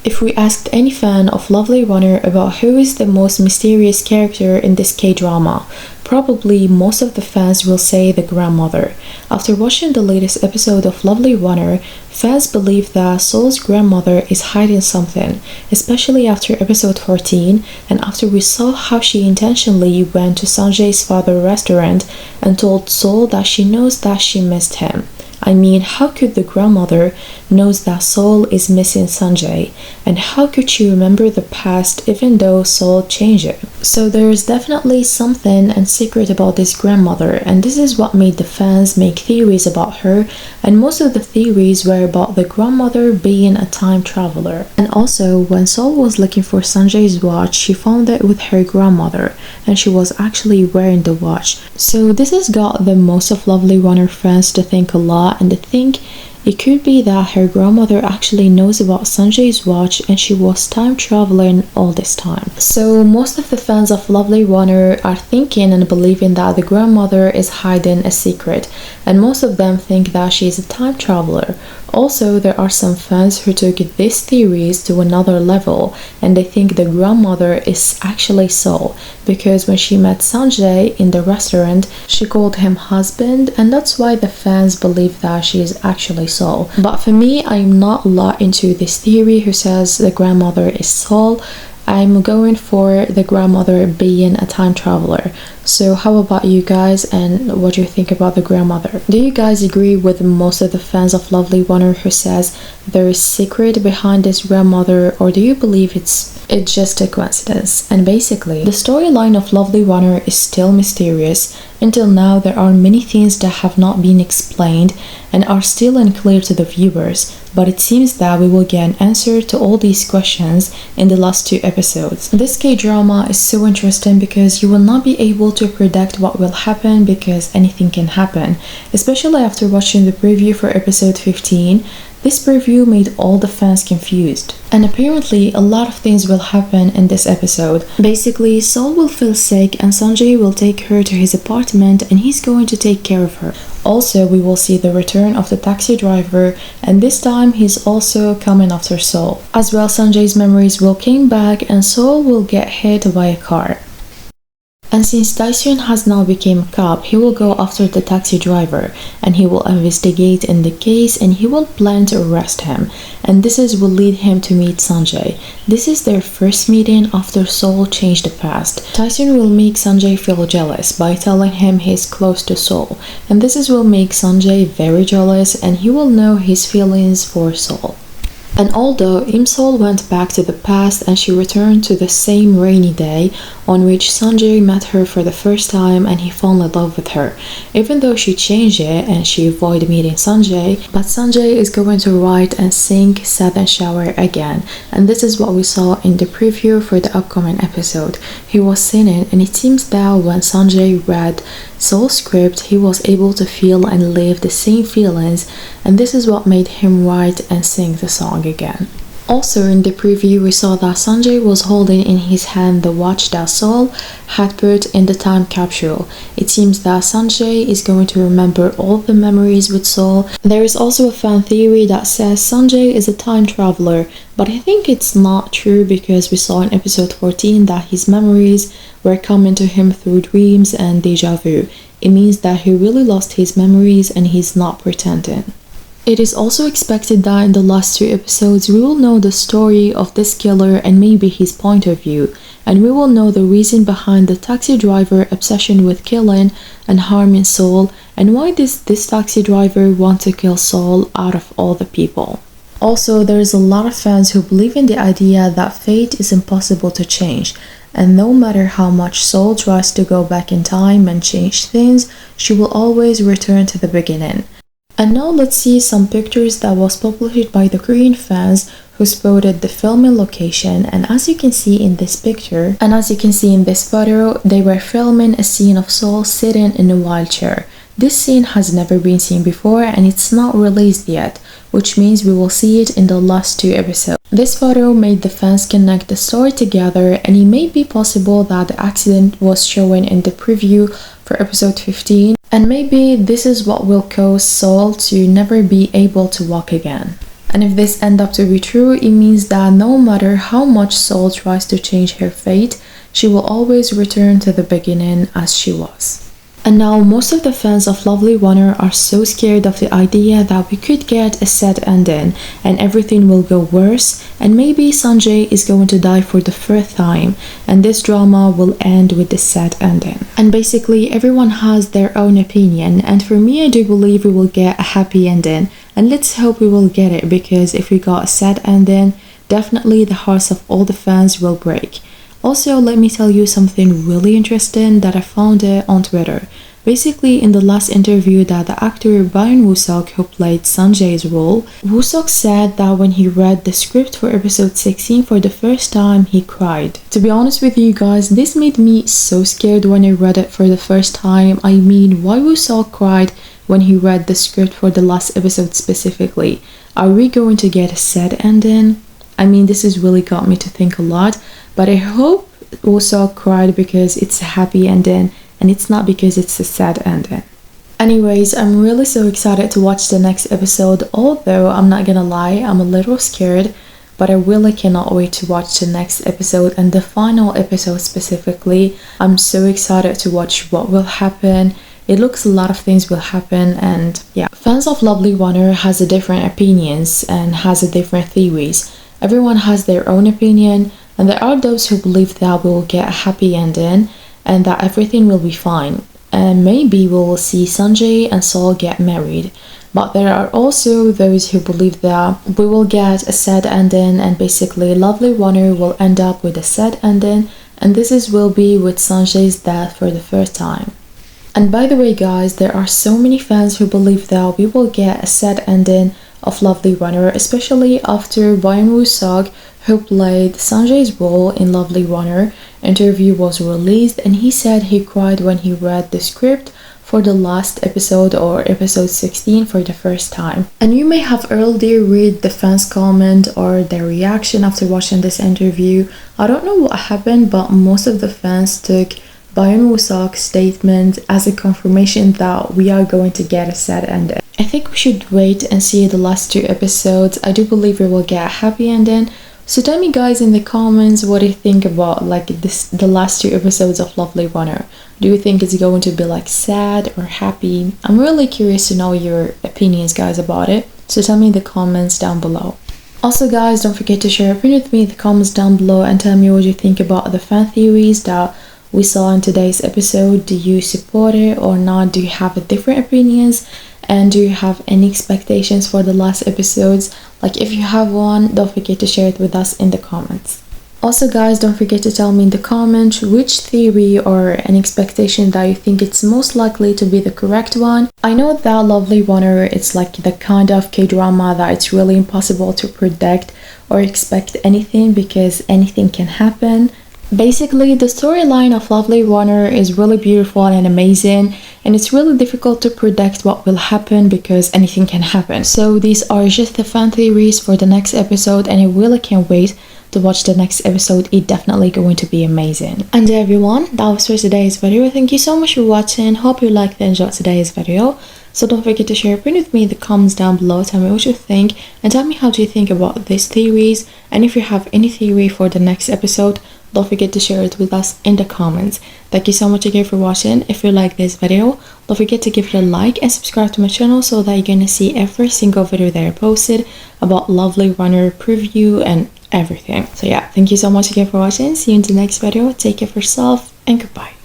If we asked any fan of Lovely Runner about who is the most mysterious character in this K-drama, probably most of the fans will say the grandmother. After watching the latest episode of Lovely Runner, fans believe that Seol's grandmother is hiding something, especially after episode 14 and after we saw how she intentionally went to Sanjay's father's restaurant and told Seol that she knows that she missed him. I mean, how could the grandmother knows that Seol is missing Sanjay, and how could she remember the past even though Seol changed it? So there is definitely something and secret about this grandmother, and this is what made the fans make theories about her, and most of the theories were about the grandmother being a time traveler. And also, when Seol was looking for Sanjay's watch, she found it with her grandmother, and she was actually wearing the watch. So this has got the most of Lovely Runner fans to think a lot, and to think it could be that her grandmother actually knows about Sanjay's watch and she was time traveling all this time. So most of the fans of Lovely Runner are thinking and believing that the grandmother is hiding a secret, and most of them think that she is a time traveler. Also, there are some fans who took these theories to another level, and they think the grandmother is actually Seol, because when she met Sanjay in the restaurant, she called him husband, and that's why the fans believe that she is actually Seol. But for me, I'm not a lot into this theory who says the grandmother is Seol. I'm going for the grandmother being a time traveler. So how about you guys, and what do you think about the grandmother? Do you guys agree with most of the fans of Lovely Runner who says there is secret behind this grandmother, or do you believe it's just a coincidence? And basically, the storyline of Lovely Runner is still mysterious. Until now, there are many things that have not been explained and are still unclear to the viewers, but it seems that we will get an answer to all these questions in the last 2 episodes. This K-drama is so interesting because you will not be able to predict what will happen, because anything can happen, especially after watching the preview for episode 15. This preview made all the fans confused, and apparently a lot of things will happen in this episode. Basically, Seol will feel sick and Sanjay will take her to his apartment and he's going to take care of her. Also, we will see the return of the taxi driver, and this time he's also coming after Seol. As well, Sanjay's memories will come back and Seol will get hit by a car. And since Taeseon has now become a cop, he will go after the taxi driver and he will investigate in the case and he will plan to arrest him. And this will lead him to meet Sanjay. This is their first meeting after Seol changed the past. Taeseon will make Sanjay feel jealous by telling him he's close to Seol. And this will make Sanjay very jealous and he will know his feelings for Seol. And although Im-Seol went back to the past and she returned to the same rainy day on which Sanjay met her for the first time and he fell in love with her, even though she changed it and she avoided meeting Sanjay, but Sanjay is going to write and sing Sad and Shower again, and this is what we saw in the preview for the upcoming episode. He was singing, and it seems that when Sanjay read Seol's script, he was able to feel and live the same feelings, and this is what made him write and sing the song again. Also in the preview, we saw that Sanjay was holding in his hand the watch that Seol had put in the time capsule. It seems that Sanjay is going to remember all the memories with Seol. There is also a fan theory that says Sanjay is a time traveler, but I think it's not true because we saw in episode 14 that his memories were coming to him through dreams and deja vu. It means that he really lost his memories and he's not pretending. It is also expected that in the last 2 episodes we will know the story of this killer and maybe his point of view, and we will know the reason behind the taxi driver obsession with killing and harming Seol, and why does this taxi driver want to kill Seol out of all the people. Also, there is a lot of fans who believe in the idea that fate is impossible to change, and no matter how much Seol tries to go back in time and change things, she will always return to the beginning. And now let's see some pictures that was published by the Korean fans who spotted the filming location, and as you can see in this picture, and as you can see in this photo, they were filming a scene of Seol sitting in a wheelchair. This scene has never been seen before and it's not released yet, which means we will see it in the last 2 episodes. This photo made the fans connect the story together, and it may be possible that the accident was shown in the preview for episode 15, and maybe this is what will cause Seol to never be able to walk again. And if this ends up to be true, it means that no matter how much Seol tries to change her fate, she will always return to the beginning as she was. And now most of the fans of Lovely Runner are so scared of the idea that we could get a sad ending and everything will go worse, and maybe Sanjay is going to die for the first time and this drama will end with the sad ending. And basically everyone has their own opinion, and for me I do believe we will get a happy ending, and let's hope we will get it, because if we got a sad ending, definitely the hearts of all the fans will break. Also, let me tell you something really interesting that I found on Twitter. Basically, in the last interview that the actor Byeon Seok, who played Sanjay's role, Seok said that when he read the script for episode 16 for the first time, he cried. To be honest with you guys, this made me so scared when I read it for the first time. I mean, why Seok cried when he read the script for the last episode specifically? Are we going to get a sad ending? I mean, this has really got me to think a lot, but I hope Seok cried because it's a happy ending and it's not because it's a sad ending. Anyways, I'm really so excited to watch the next episode, although I'm not gonna lie, I'm a little scared, but I really cannot wait to watch the next episode and the final episode specifically. I'm so excited to watch what will happen. It looks a lot of things will happen, and yeah. Fans of Lovely Runner has a different opinions and has a different theories. Everyone has their own opinion, and there are those who believe that we will get a happy ending and that everything will be fine, and maybe we will see Sanjay and Seol get married. But there are also those who believe that we will get a sad ending, and basically Lovely Runner will end up with a sad ending, and will be with Sanjay's death for the first time. And by the way guys, there are so many fans who believe that we will get a sad ending of Lovely Runner, especially after Byeon Seok, who played Sanjay's role in Lovely Runner, interview was released, and he said he cried when he read the script for the last episode, or episode 16, for the first time. And you may have already read the fans' comment or their reaction after watching this interview. I don't know what happened, but most of the fans took Byeon Seok's statement as a confirmation that we are going to get a sad ending. I think we should wait and see the last 2 episodes. I do believe we will get a happy ending. So tell me guys in the comments what do you think about the last 2 episodes of Lovely Runner. Do you think it's going to be sad or happy? I'm really curious to know your opinions guys about it. So tell me in the comments down below. Also guys, don't forget to share your opinion with me in the comments down below and tell me what you think about the fan theories that we saw in today's episode. Do you support it or not? Do you have a different opinions? And do you have any expectations for the last episodes? If you have one, don't forget to share it with us in the comments. Also guys, don't forget to tell me in the comments which theory or an expectation that you think it's most likely to be the correct one. I know that Lovely Runner, it's the kind of K-drama that it's really impossible to predict or expect anything, because anything can happen. Basically, the storyline of Lovely Runner is really beautiful and amazing, and it's really difficult to predict what will happen because anything can happen. So these are just the fan theories for the next episode, and I really can't wait to watch the next episode. It's definitely going to be amazing. And everyone, that was for today's video. Thank you so much for watching. Hope you liked and enjoyed today's video. So don't forget to share your opinion with me in the comments down below. Tell me what you think, and tell me how do you think about these theories, and if you have any theory for the next episode, don't forget to share it with us in the comments. Thank you so much again for watching. If you like this video, don't forget to give it a like and subscribe to my channel so that you're gonna see every single video that I posted about Lovely Runner preview and everything. So yeah, thank you so much again for watching. See you in the next video. Take care of yourself and goodbye.